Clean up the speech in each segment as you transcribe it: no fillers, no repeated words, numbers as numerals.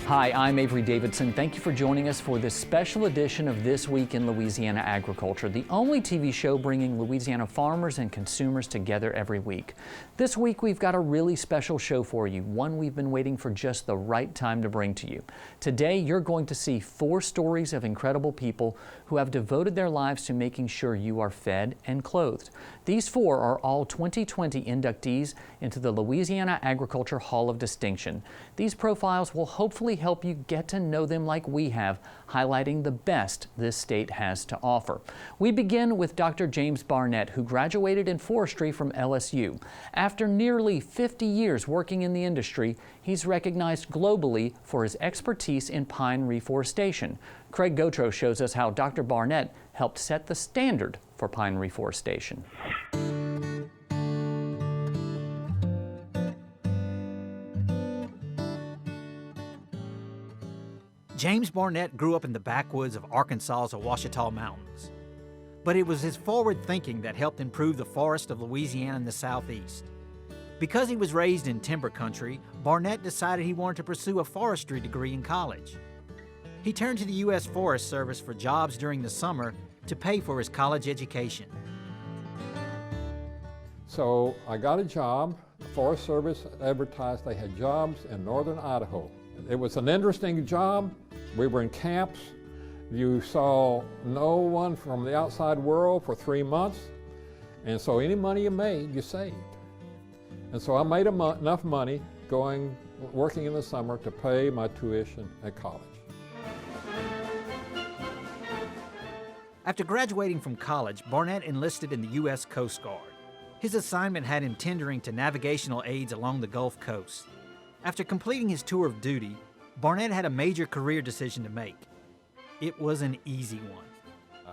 Hi, I'm Avery Davidson. Thank you for joining us for this special edition of This Week in Louisiana Agriculture, the only TV show bringing Louisiana farmers and consumers together every week. This week we've got a really special show for you, one we've been waiting for just the right time to bring to you. Today you're going to see 4 stories of incredible people who have devoted their lives to making sure you are fed and clothed. These 4 are all 2020 inductees into the Louisiana Agriculture Hall of Distinction. These profiles will hopefully help you get to know them like we have, highlighting the best this state has to offer. We begin with Dr. James Barnett, who graduated in forestry from LSU. After nearly 50 years working in the industry, he's recognized globally for his expertise in pine reforestation. Craig Gautreaux shows us how Dr. Barnett helped set the standard for pine reforestation. James Barnett grew up in the backwoods of Arkansas's Ouachita Mountains. But it was his forward thinking that helped improve the forests of Louisiana and the Southeast. Because he was raised in timber country, Barnett decided he wanted to pursue a forestry degree in college. He turned to the U.S. Forest Service for jobs during the summer to pay for his college education. So I got a job. The Forest Service advertised they had jobs in northern Idaho. It was an interesting job. We were in camps. You saw no one from the outside world for 3 months. And so any money you made, you saved. And so I made enough money working in the summer to pay my tuition at college. After graduating from college, Barnett enlisted in the U.S. Coast Guard. His assignment had him tendering to navigational aids along the Gulf Coast. After completing his tour of duty, Barnett had a major career decision to make. It was an easy one.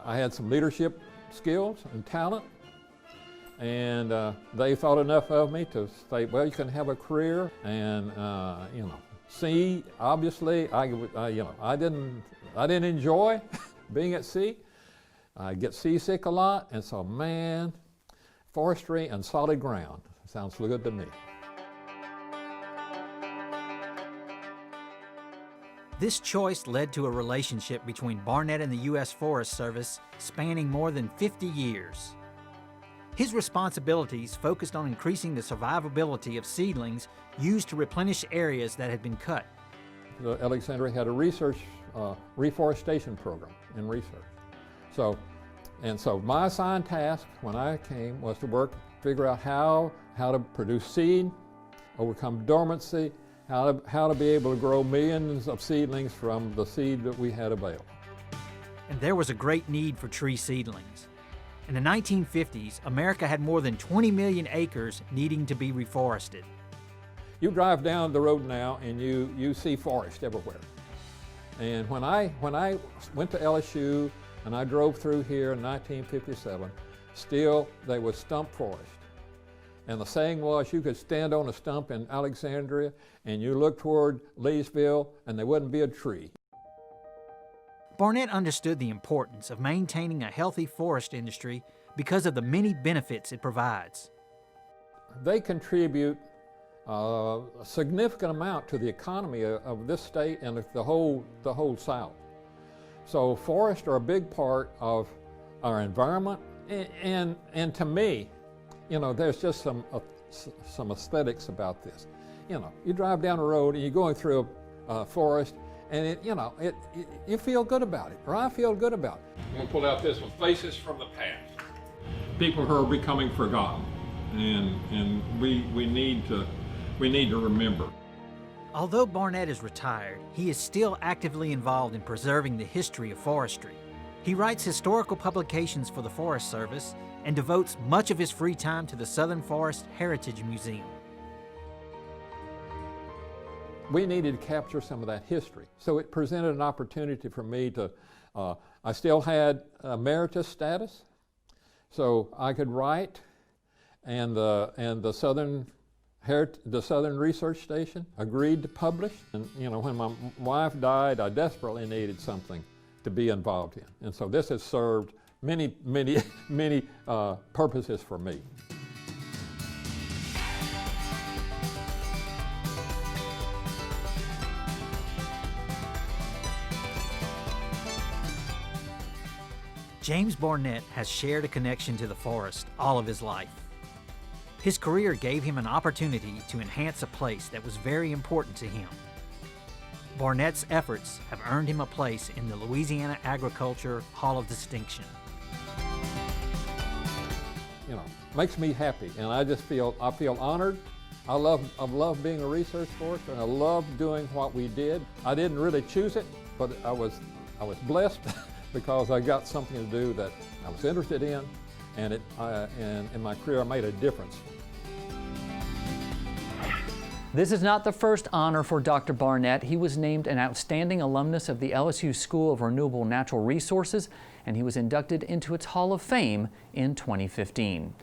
I had some leadership skills and talent, and they thought enough of me to say, well, you can have a career, and sea, obviously, I didn't enjoy being at sea. I get seasick a lot, and so, man, forestry and solid ground sounds good to me. This choice led to a relationship between Barnett and the U.S. Forest Service spanning more than 50 years. His responsibilities focused on increasing the survivability of seedlings used to replenish areas that had been cut. Alexandria had a reforestation program in research. So my assigned task when I came was to figure out how to produce seed, overcome dormancy, how to be able to grow millions of seedlings from the seed that we had available. And there was a great need for tree seedlings. In the 1950s, America had more than 20 million acres needing to be reforested. You drive down the road now and you see forest everywhere. And when I went to LSU and I drove through here in 1957, still there was stump forest. And the saying was you could stand on a stump in Alexandria and you look toward Leesville and there wouldn't be a tree. Barnett understood the importance of maintaining a healthy forest industry because of the many benefits it provides. They contribute a significant amount to the economy of this state and the whole South. So forests are a big part of our environment, and to me, there's just some aesthetics about this. You drive down the road and you're going through a forest, and you feel good about it, or I feel good about it. I'm going to pull out this one, Faces from the Past. People who are becoming forgotten, and we need to remember. Although Barnett is retired, he is still actively involved in preserving the history of forestry. He writes historical publications for the Forest Service and devotes much of his free time to the Southern Forest Heritage Museum. We needed to capture some of that history, so it presented an opportunity for me to, I still had emeritus status, So I could write, and the Southern Research Station agreed to publish. And you know, when my wife died, I desperately needed something to be involved in. And so this has served many purposes for me. James Barnett has shared a connection to the forest all of his life. His career gave him an opportunity to enhance a place that was very important to him. Barnett's efforts have earned him a place in the Louisiana Agriculture Hall of Distinction. You know, makes me happy, and I feel honored. I love being a research forester, and I love doing what we did. I didn't really choose it, but I was blessed because I got something to do that I was interested in, and in my career I made a difference. This is not the first honor for Dr. Barnett. He was named an outstanding alumnus of the LSU School of Renewable Natural Resources, and he was inducted into its Hall of Fame in 2015.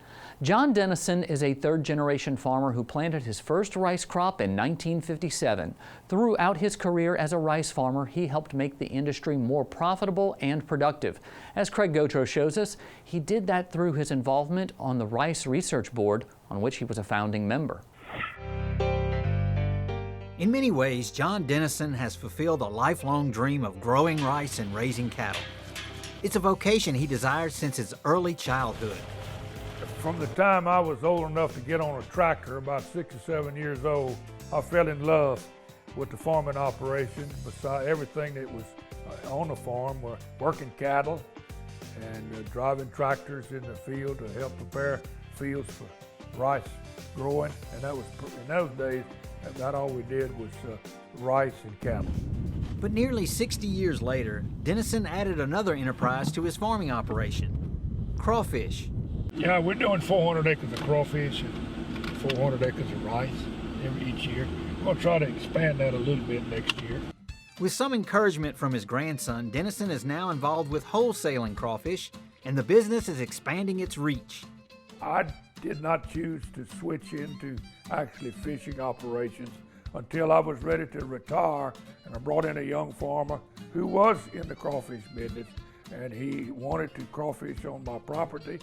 John Dennison is a third-generation farmer who planted his first rice crop in 1957. Throughout his career as a rice farmer, he helped make the industry more profitable and productive. As Craig Gautreaux shows us, he did that through his involvement on the Rice Research Board, on which he was a founding member. In many ways, John Dennison has fulfilled a lifelong dream of growing rice and raising cattle. It's a vocation he desired since his early childhood. From the time I was old enough to get on a tractor, about 6 or 7 years old, I fell in love with the farming operation. Besides everything that was on the farm, were working cattle and driving tractors in the field to help prepare fields for rice growing. And that was, in those days, about all we did was rice and cattle. But nearly 60 years later, Dennison added another enterprise to his farming operation: crawfish. Yeah, we're doing 400 acres of crawfish and 400 acres of rice each year. We're going to try to expand that a little bit next year. With some encouragement from his grandson, Dennison is now involved with wholesaling crawfish, and the business is expanding its reach. I did not choose to switch into actually fishing operations until I was ready to retire, and I brought in a young farmer who was in the crawfish business, and he wanted to crawfish on my property.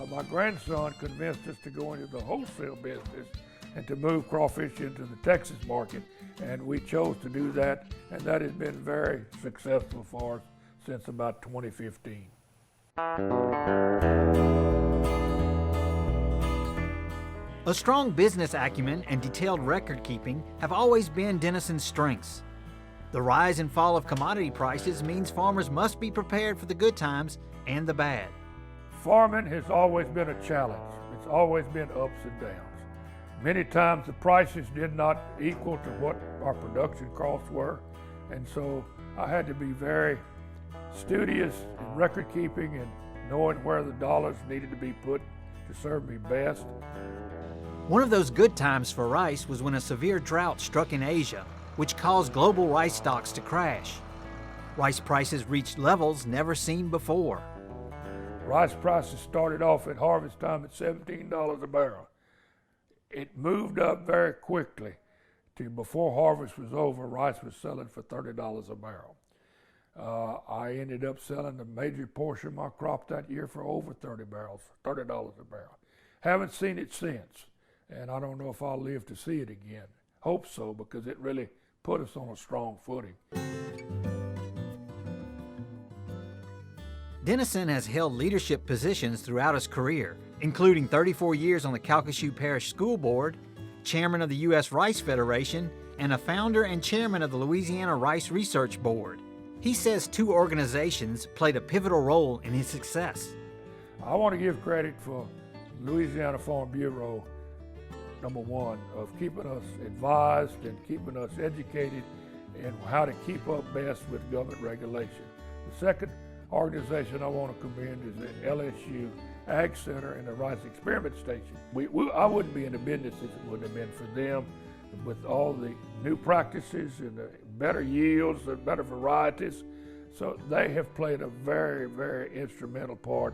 My grandson convinced us to go into the wholesale business and to move crawfish into the Texas market, and we chose to do that, and that has been very successful for us since about 2015. A strong business acumen and detailed record keeping have always been Dennison's strengths. The rise and fall of commodity prices means farmers must be prepared for the good times and the bad. Farming has always been a challenge. It's always been ups and downs. Many times the prices did not equal to what our production costs were, and so I had to be very studious in record keeping and knowing where the dollars needed to be put to serve me best. One of those good times for rice was when a severe drought struck in Asia, which caused global rice stocks to crash. Rice prices reached levels never seen before. Rice prices started off at harvest time at $17 a barrel. It moved up very quickly to before harvest was over, rice was selling for $30 a barrel. I ended up selling the major portion of my crop that year for over $30 a barrel. Haven't seen it since, and I don't know if I'll live to see it again. Hope so, because it really put us on a strong footing. Dennison has held leadership positions throughout his career, including 34 years on the Calcasieu Parish School Board, chairman of the U.S. Rice Federation, and a founder and chairman of the Louisiana Rice Research Board. He says two organizations played a pivotal role in his success. I want to give credit for Louisiana Farm Bureau, number one, of keeping us advised and keeping us educated in how to keep up best with government regulation. The second organization I want to commend is the LSU Ag Center and the Rice Experiment Station. I wouldn't be in the business if it wouldn't have been for them, with all the new practices and the better yields and better varieties. So they have played a very, very instrumental part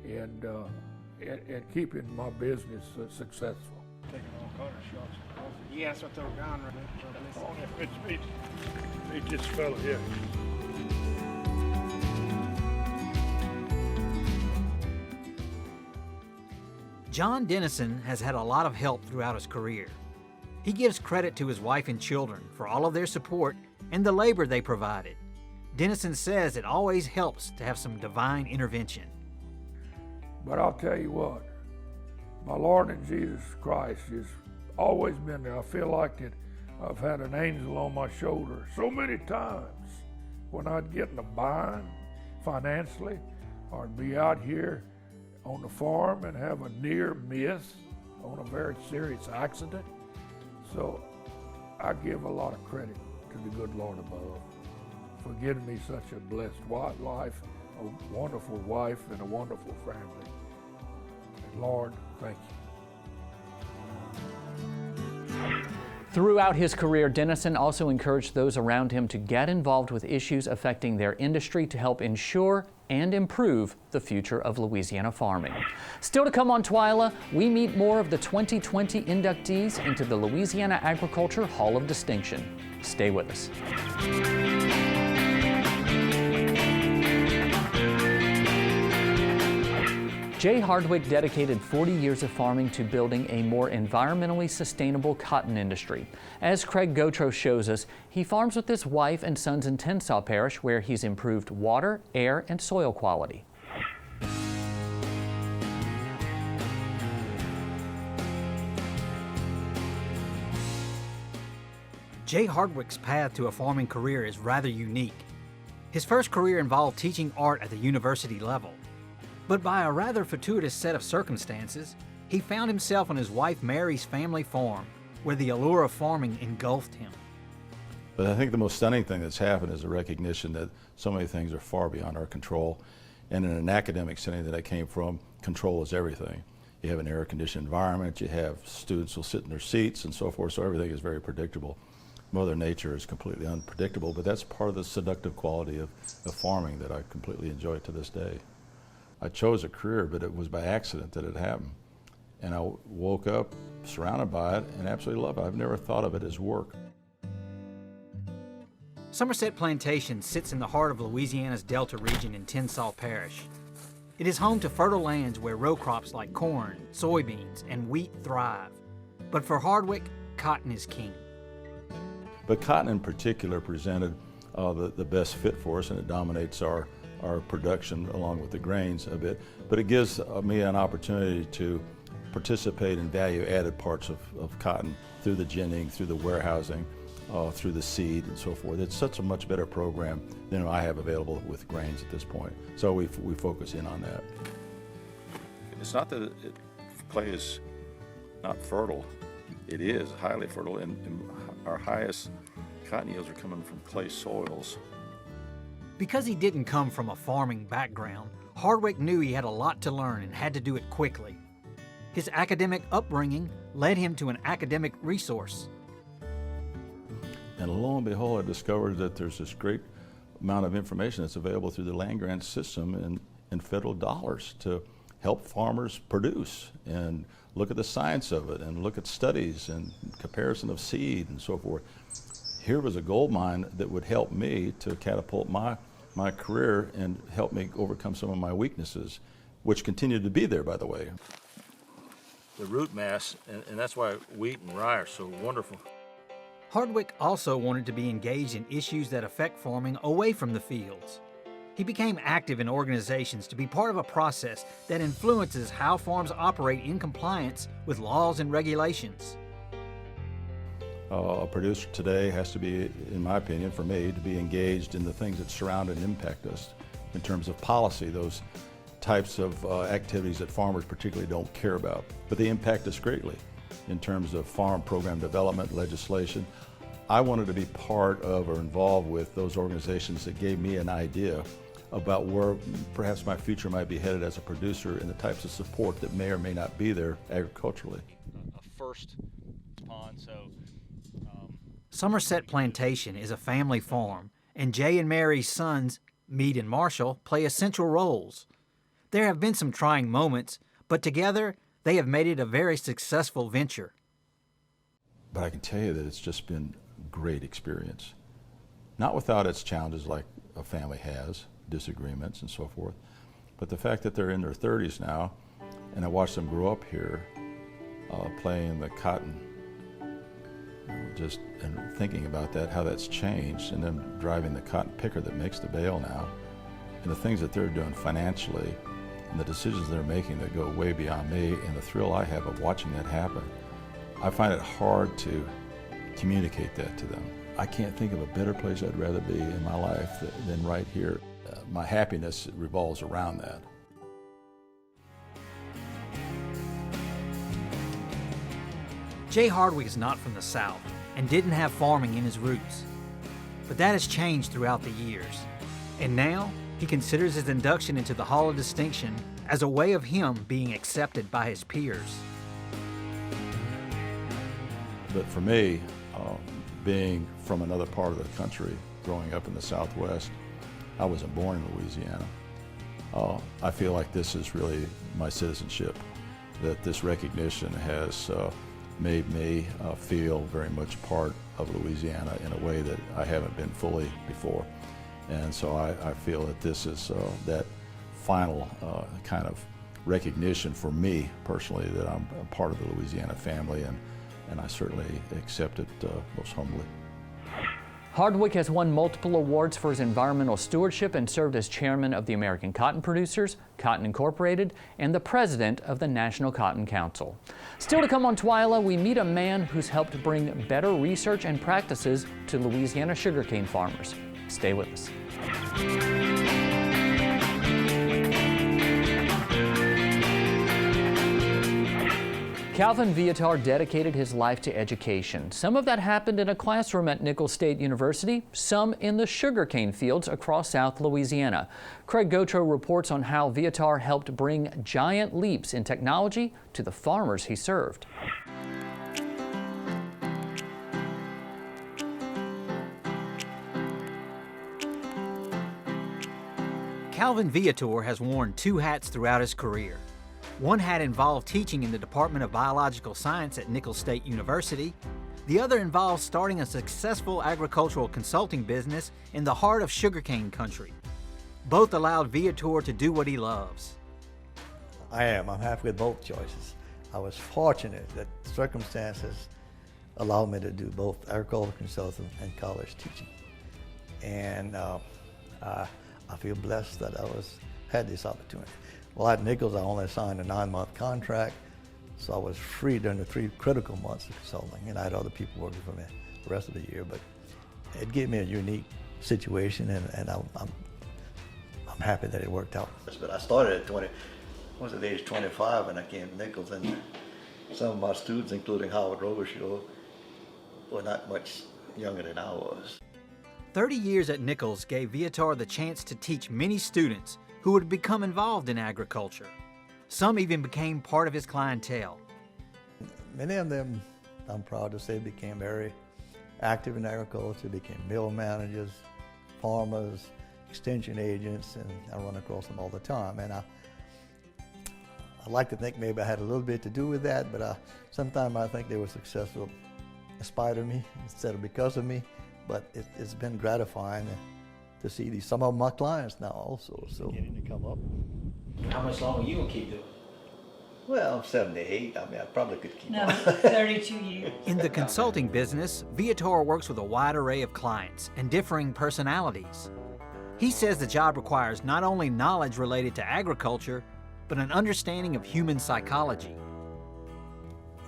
in in keeping my business successful. Taking all color shots. Yeah, that's what they were gone right now. Oh, it's meet this fellow here. John Dennison has had a lot of help throughout his career. He gives credit to his wife and children for all of their support and the labor they provided. Dennison says it always helps to have some divine intervention. But I'll tell you what, my Lord and Jesus Christ has always been there. I feel like that I've had an angel on my shoulder so many times when I'd get in a bind financially, or I'd be out here on the farm and have a near miss on a very serious accident. So I give a lot of credit to the good Lord above for giving me such a blessed life, a wonderful wife, and a wonderful family. And Lord, thank you. Throughout his career, Dennison also encouraged those around him to get involved with issues affecting their industry to help ensure and improve the future of Louisiana farming. Still to come on TWILA, we meet more of the 2020 inductees into the Louisiana Agriculture Hall of Distinction. Stay with us. Jay Hardwick dedicated 40 years of farming to building a more environmentally sustainable cotton industry. As Craig Gautreaux shows us, he farms with his wife and sons in Tensaw Parish, where he's improved water, air, and soil quality. Jay Hardwick's path to a farming career is rather unique. His first career involved teaching art at the university level. But by a rather fortuitous set of circumstances, he found himself on his wife Mary's family farm, where the allure of farming engulfed him. But I think the most stunning thing that's happened is the recognition that so many things are far beyond our control. And in an academic setting that I came from, control is everything. You have an air-conditioned environment, you have students who sit in their seats and so forth, so everything is very predictable. Mother Nature is completely unpredictable, but that's part of the seductive quality of farming that I completely enjoy to this day. I chose a career, but it was by accident that it happened. And I woke up surrounded by it and absolutely love it. I've never thought of it as work. Somerset Plantation sits in the heart of Louisiana's Delta region in Tensaw Parish. It is home to fertile lands where row crops like corn, soybeans, and wheat thrive. But for Hardwick, cotton is king. But cotton in particular presented the best fit for us, and it dominates our production along with the grains a bit. But it gives me an opportunity to participate in value-added parts of cotton through the ginning, through the warehousing, through the seed and so forth. It's such a much better program than I have available with grains at this point. So we focus in on that. It's not that clay is not fertile. It is highly fertile, and our highest cotton yields are coming from clay soils. Because he didn't come from a farming background, Hardwick knew he had a lot to learn and had to do it quickly. His academic upbringing led him to an academic resource. And lo and behold, I discovered that there's this great amount of information that's available through the land grant system and federal dollars to help farmers produce and look at the science of it and look at studies and comparison of seed and so forth. Here was a gold mine that would help me to catapult my career and help me overcome some of my weaknesses, which continued to be there, by the way. The root mass, and that's why wheat and rye are so wonderful. Hardwick also wanted to be engaged in issues that affect farming away from the fields. He became active in organizations to be part of a process that influences how farms operate in compliance with laws and regulations. A producer today has to be, in my opinion, for me, to be engaged in the things that surround and impact us in terms of policy, those types of activities that farmers particularly don't care about. But they impact us greatly in terms of farm program development, legislation. I wanted to be part of or involved with those organizations that gave me an idea about where perhaps my future might be headed as a producer and the types of support that may or may not be there agriculturally. A first pond, so Somerset Plantation is a family farm, and Jay and Mary's sons, Meade and Marshall, play essential roles. There have been some trying moments, But together, they have made it a very successful venture. But I can tell you that it's just been a great experience. Not without its challenges like a family has, disagreements and so forth, but the fact that they're in their 30s now, and I watched them grow up here, playing the cotton, just and thinking about that, how that's changed, and them driving the cotton picker that makes the bale now, and the things that they're doing financially, and the decisions they're making that go way beyond me, and the thrill I have of watching that happen. I find it hard to communicate that to them. I can't think of a better place I'd rather be in my life than right here. My happiness revolves around that. Jay Hardwick is not from the South and didn't have farming in his roots. But that has changed throughout the years. And now he considers his induction into the Hall of Distinction as a way of him being accepted by his peers. But for me, being from another part of the country, growing up in the Southwest, I wasn't born in Louisiana. I feel like this is really my citizenship, that this recognition has made me feel very much part of Louisiana in a way that I haven't been fully before. And so I feel that this is that final kind of recognition for me personally that I'm a part of the Louisiana family, and I certainly accept it most humbly. Hardwick has won multiple awards for his environmental stewardship and served as chairman of the American Cotton Producers, Cotton Incorporated, and the president of the National Cotton Council. Still to come on TWILA, we meet a man who's helped bring better research and practices to Louisiana sugarcane farmers. Stay with us. Calvin Viator dedicated his life to education. Some of that happened in a classroom at Nicholls State University, some in the sugarcane fields across South Louisiana. Craig Gautreaux reports on how Viator helped bring giant leaps in technology to the farmers he served. Calvin Viator has worn two hats throughout his career. One hat involved teaching in the Department of Biological Science at Nicholls State University. The other involved starting a successful agricultural consulting business in the heart of sugarcane country. Both allowed Viator to do what he loves. I'm happy with both choices. I was fortunate that circumstances allowed me to do both agricultural consulting and college teaching. And I feel blessed that I had this opportunity. Well, at Nicholls, I only signed a 9-month contract, so I was free during the 3 critical months of consulting, and I had other people working for me the rest of the year. But it gave me a unique situation, and I'm happy that it worked out. But I started at age 25 when I came to Nicholls, and some of my students, including Howard Robershaw, were not much younger than I was. 30 years at Nicholls gave Viator the chance to teach many students who would become involved in agriculture. Some even became part of his clientele. Many of them, I'm proud to say, became very active in agriculture, became mill managers, farmers, extension agents, and I run across them all the time. And I like to think maybe I had a little bit to do with that, but sometimes I think they were successful in spite of me instead of because of me. But it's been gratifying to see these. Some of them are my clients now also. So getting to come up. How much longer you gonna keep doing? Well, I'm 78. I mean, I probably could keep No, on. 32 years. In the consulting business, Viator works with a wide array of clients and differing personalities. He says the job requires not only knowledge related to agriculture, but an understanding of human psychology.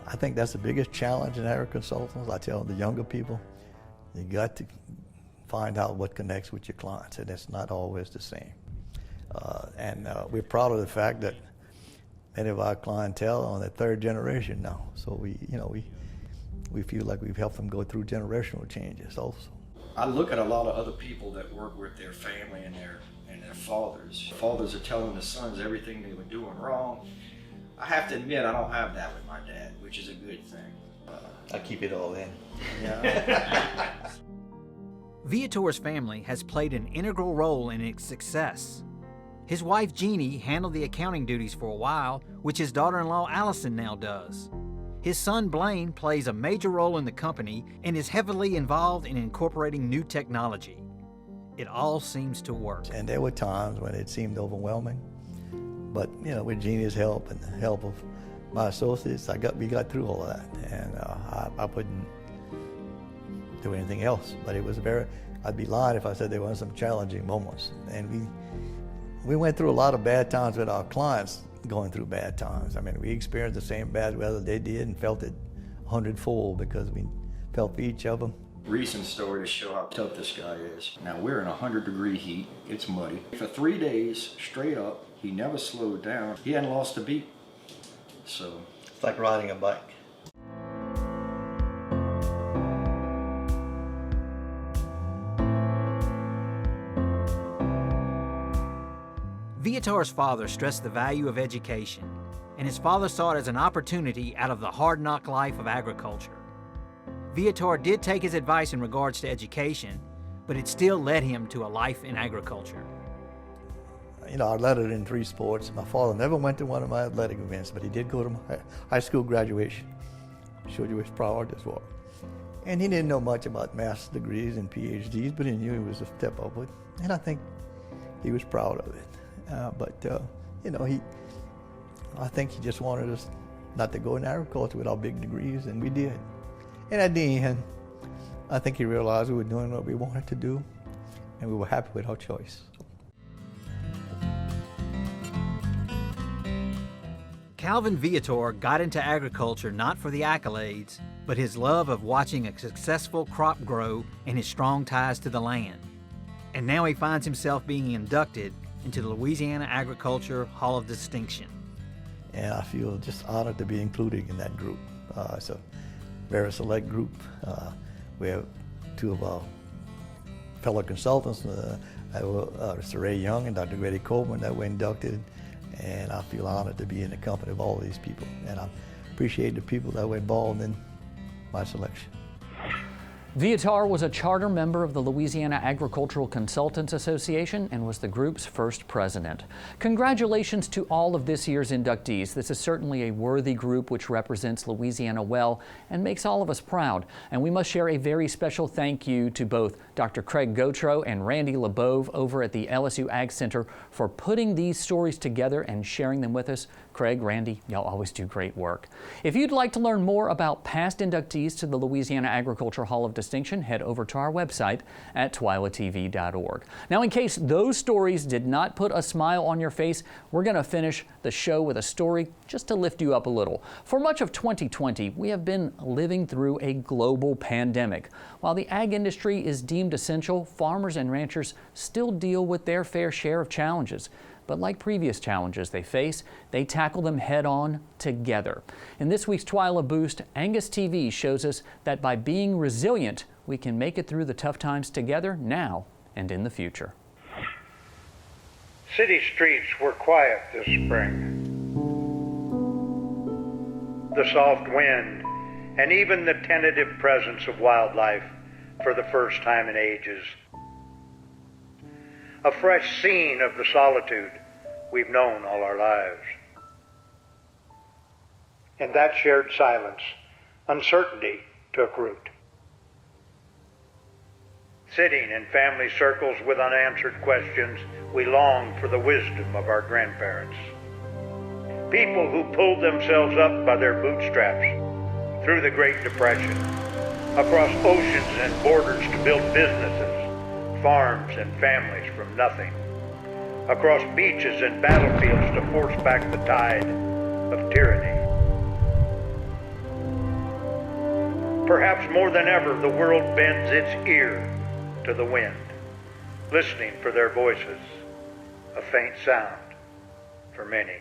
I think that's the biggest challenge in agri consultants. I tell the younger people, you got to find out what connects with your clients, and it's not always the same. We're proud of the fact that many of our clientele are on their 3rd generation now. So we feel like we've helped them go through generational changes also. I look at a lot of other people that work with their family and their fathers. Fathers are telling the sons everything they were doing wrong. I have to admit, I don't have that with my dad, which is a good thing. I keep it all in. Yeah. Viator's family has played an integral role in its success. His wife Jeannie handled the accounting duties for a while, which his daughter-in-law Allison now does. His son Blaine plays a major role in the company and is heavily involved in incorporating new technology. It all seems to work. And there were times when it seemed overwhelming, but with Jeannie's help and the help of my associates, we got through all of that, and I wouldn't do anything else. But it was I'd be lying if I said there weren't some challenging moments. And we went through a lot of bad times with our clients going through bad times. I mean, we experienced the same bad weather they did and felt it 100-fold because we felt for each of them. Recent story to show how tough this guy is. Now we're in 100-degree heat, it's muddy. For 3 days straight up, he never slowed down. He hadn't lost a beat. So it's like riding a bike. Viator's father stressed the value of education, and his father saw it as an opportunity out of the hard-knock life of agriculture. Viator did take his advice in regards to education, but it still led him to a life in agriculture. I lettered in 3 sports. My father never went to one of my athletic events, but he did go to my high school graduation. Showed you his priorities were. And he didn't know much about master's degrees and PhDs, but he knew he was a step upward, and I think he was proud of it. I think he just wanted us not to go in agriculture with our big degrees, and we did. And at the end, I think he realized we were doing what we wanted to do, and we were happy with our choice. Calvin Viator got into agriculture not for the accolades, but his love of watching a successful crop grow and his strong ties to the land. And now he finds himself being inducted into the Louisiana Agriculture Hall of Distinction. And I feel just honored to be included in that group. It's a very select group. We have 2 of our fellow consultants, Mr. Ray Young and Dr. Grady Coleman, that were inducted. And I feel honored to be in the company of all these people. And I appreciate the people that were involved in my selection. Viator was a charter member of the Louisiana Agricultural Consultants Association and was the group's first president. Congratulations to all of this year's inductees. This is certainly a worthy group which represents Louisiana well and makes all of us proud. And we must share a very special thank you to both Dr. Craig Gautreaux and Randy LeBove over at the LSU Ag Center for putting these stories together and sharing them with us. Craig, Randy, y'all always do great work. If you'd like to learn more about past inductees to the Louisiana Agriculture Hall of Distinction, head over to our website at twilatv.org. Now, in case those stories did not put a smile on your face, we're going to finish the show with a story just to lift you up a little. For much of 2020, we have been living through a global pandemic. While the ag industry is deemed essential, farmers and ranchers still deal with their fair share of challenges. But like previous challenges they face, they tackle them head-on together. In this week's TWILA Boost, Angus TV shows us that by being resilient, we can make it through the tough times together now and in the future. City streets were quiet this spring. The soft wind and even the tentative presence of wildlife for the first time in ages. A fresh scene of the solitude we've known all our lives. In that shared silence, uncertainty took root. Sitting in family circles with unanswered questions, we longed for the wisdom of our grandparents. People who pulled themselves up by their bootstraps through the Great Depression, across oceans and borders to build businesses, farms and families from nothing, across beaches and battlefields to force back the tide of tyranny. Perhaps more than ever, the world bends its ear to the wind, listening for their voices, a faint sound for many.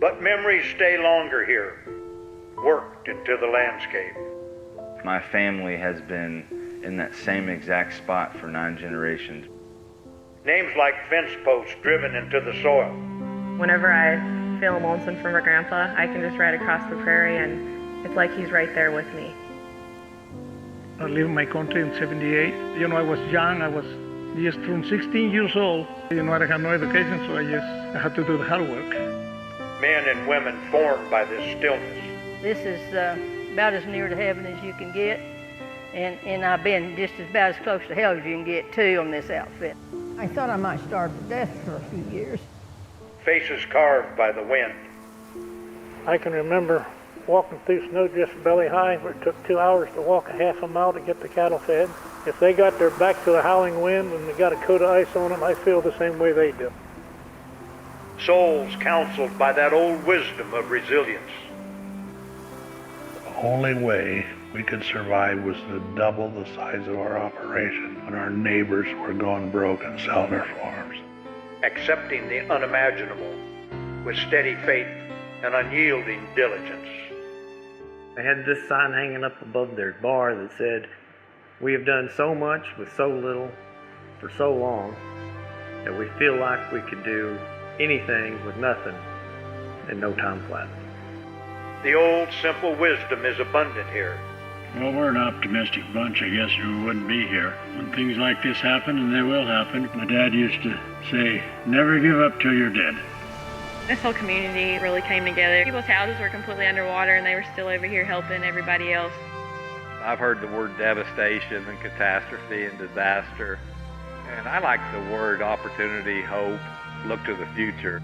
But memories stay longer here, worked into the landscape. My family has been in that same exact spot for 9 generations. Names like fence posts driven into the soil. Whenever I feel lonesome for my grandpa, I can just ride across the prairie and it's like he's right there with me. I lived in my country in 78. I was young, I was Just from 16 years old, I had no education, so I had to do the hard work. Men and women formed by this stillness. This is about as near to heaven as you can get, and I've been just about as close to hell as you can get too on this outfit. I thought I might starve to death for a few years. Faces carved by the wind. I can remember walking through snow just belly high, where it took 2 hours to walk a half a mile to get the cattle fed. If they got their back to the howling wind and they got a coat of ice on them, I feel the same way they do. Souls counseled by that old wisdom of resilience. The only way we could survive was to double the size of our operation when our neighbors were going broke and selling their farms. Accepting the unimaginable with steady faith and unyielding diligence. They had this sign hanging up above their bar that said, "We have done so much with so little for so long that we feel like we could do anything with nothing and no time flat." The old simple wisdom is abundant here. Well, we're an optimistic bunch, I guess, or we wouldn't be here. When things like this happen, and they will happen, my dad used to say, never give up till you're dead. This whole community really came together. People's houses were completely underwater and they were still over here helping everybody else. I've heard the word devastation and catastrophe and disaster. And I like the word opportunity, hope, look to the future.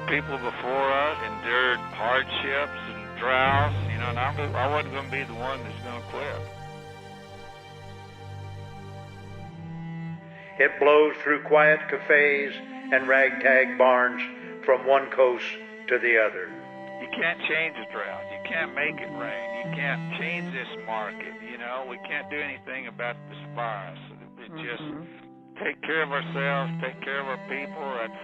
People before us endured hardships and droughts, and I wasn't going to be the one that's going to quit. It blows through quiet cafes and ragtag barns from one coast to the other. You can't change a drought. You can't make it rain. You can't change this market. We can't do anything about this virus. Just take care of ourselves, take care of our people. That's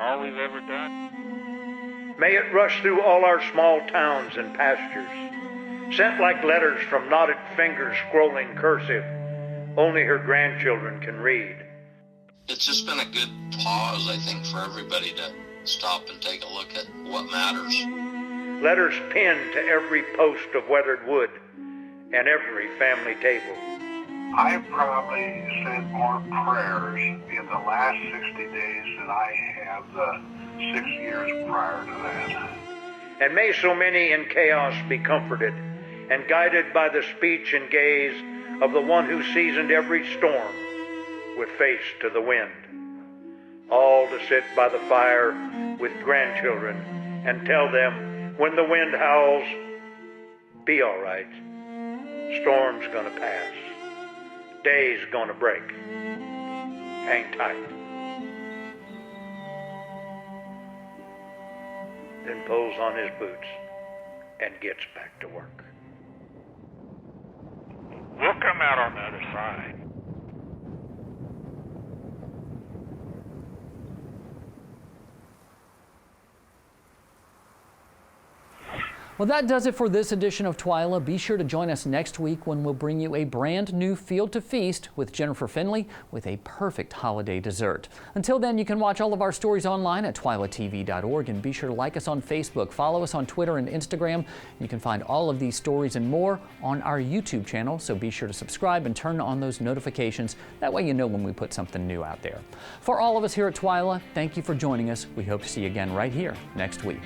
all we've ever done. May it rush through all our small towns and pastures, sent like letters from knotted fingers scrolling cursive only her grandchildren can read. It's just been a good pause, I think, for everybody to stop and take a look at what matters. Letters pinned to every post of weathered wood and every family table. I've probably said more prayers in the last 60 days than I have the 6 years prior to that. And may so many in chaos be comforted and guided by the speech and gaze of the one who seasoned every storm with face to the wind. All to sit by the fire with grandchildren and tell them when the wind howls, be all right. Storm's gonna pass. Day's gonna break. Hang tight. Then pulls on his boots and gets back to work. We'll come out on the other side. Well, that does it for this edition of TWILA. Be sure to join us next week when we'll bring you a brand new Field to Feast with Jennifer Finley with a perfect holiday dessert. Until then, you can watch all of our stories online at twilatv.org, and be sure to like us on Facebook, follow us on Twitter and Instagram. You can find all of these stories and more on our YouTube channel, so be sure to subscribe and turn on those notifications. That way you know when we put something new out there. For all of us here at TWILA, thank you for joining us. We hope to see you again right here next week.